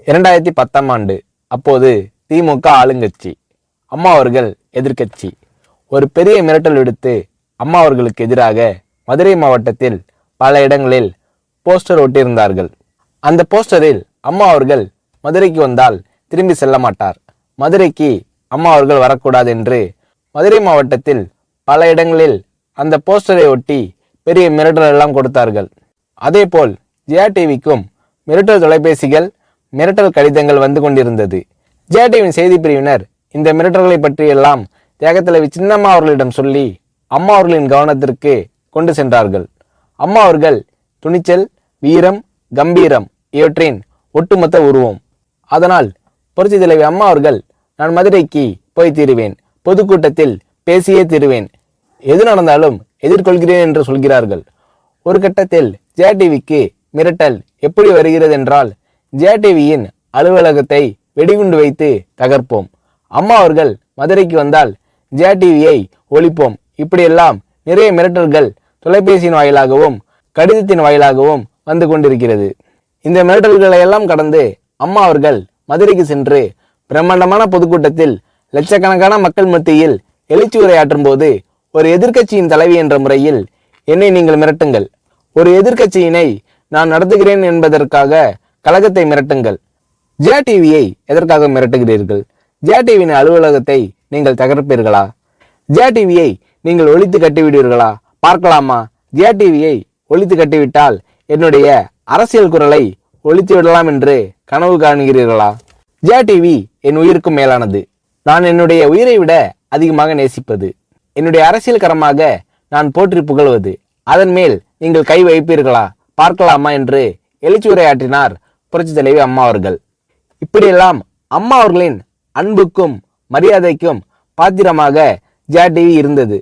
2010ஆம் ஆண்டு. அப்போது திமுக ஆளுங்கட்சி, அம்மா அவர்கள் எதிர்க்கட்சி. ஒரு பெரிய மிரட்டல் விடுத்து அம்மா அவர்களுக்கு எதிராக மதுரை மாவட்டத்தில் பல இடங்களில் போஸ்டர் ஒட்டியிருந்தார்கள். அந்த போஸ்டரில் அம்மா அவர்கள் மதுரைக்கு வந்தால் திரும்பி செல்ல மாட்டார், மதுரைக்கு அம்மா அவர்கள் வரக்கூடாது என்று மதுரை மாவட்டத்தில் பல இடங்களில் அந்த போஸ்டரை ஒட்டி பெரிய மிரட்டல் எல்லாம் கொடுத்தார்கள். அதேபோல் ஜெயா டிவிக்கும் மிரட்டல் தொலைபேசிகள், மிரட்டல் கடிதங்கள் வந்து கொண்டிருந்தது. ஜெயா டிவியின் செய்தி பிரிவினர் இந்த மிரட்டல்களை பற்றியெல்லாம் தியாகத்தலைவி சின்னம்மா அவர்களிடம் சொல்லி அம்மா அவர்களின் கவனத்திற்கு கொண்டு சென்றார்கள். அம்மா அவர்கள் துணிச்சல், வீரம், கம்பீரம் இவற்றின் ஒட்டுமொத்த உருவம். அதனால் புரட்சி தலைவி அம்மா அவர்கள், நான் மதுரைக்கு போய் தீருவேன், பொதுக்கூட்டத்தில் பேசியே தீருவேன், எது நடந்தாலும் எதிர்கொள்கிறேன் என்று சொல்கிறார்கள். ஒரு கட்டத்தில் ஜெயா டிவிக்கு மிரட்டல் எப்படி வருகிறது என்றால், ஜெயா டிவியின் அலுவலகத்தை வெடிகுண்டு வைத்து தகர்ப்போம், அம்மா அவர்கள் மதுரைக்கு வந்தால் ஜெயா டிவியை ஒழிப்போம், இப்படியெல்லாம் நிறைய மிரட்டல்கள் தொலைபேசியின் வாயிலாகவும் கடிதத்தின் வாயிலாகவும் வந்து கொண்டிருக்கிறது. இந்த மிரட்டல்களை எல்லாம் கடந்து அம்மா அவர்கள் மதுரைக்கு சென்று பிரம்மாண்டமான பொதுக்கூட்டத்தில் லட்சக்கணக்கான மக்கள் மத்தியில் எழுச்சி உரையாற்றும் போது, ஒரு எதிர்க்கட்சியின் தலைவி என்ற முறையில் என்னை நீங்கள் மிரட்டுங்கள், ஒரு எதிர்க்கட்சியினை நான் நடத்துகிறேன் என்பதற்காக கழகத்தை மிரட்டுங்கள், ஜெயா டிவியை எதற்காக மிரட்டுகிறீர்கள், ஜெயா டிவியின் அலுவலகத்தை நீங்கள் தகர்ப்பீர்களா, ஜெயா டிவியை நீங்கள் ஒழித்து கட்டிவிடுவீர்களா, பார்க்கலாமா, ஜெயா டிவியை ஒழித்து கட்டிவிட்டால் என்னுடைய அரசியல் குரலை ஒழித்து விடலாம் என்று கனவு காணுகிறீர்களா? ஜெயா டிவி என் உயிருக்கும் மேலானது, நான் என்னுடைய உயிரை விட அதிகமாக நேசிப்பது, என்னுடைய அரசியல் கரமாக நான் போற்றி புகழ்வது, அதன் மேல் நீங்கள் கை வைப்பீர்களா, பார்க்கலாமா என்று எழுச்சி உரையாற்றினார் புரட்சி தலைவி அம்மா அவர்கள். இப்படியெல்லாம் அம்மா அவர்களின் அன்புக்கும் மரியாதைக்கும் பாத்திரமாக ஜெயா டிவி இருந்தது.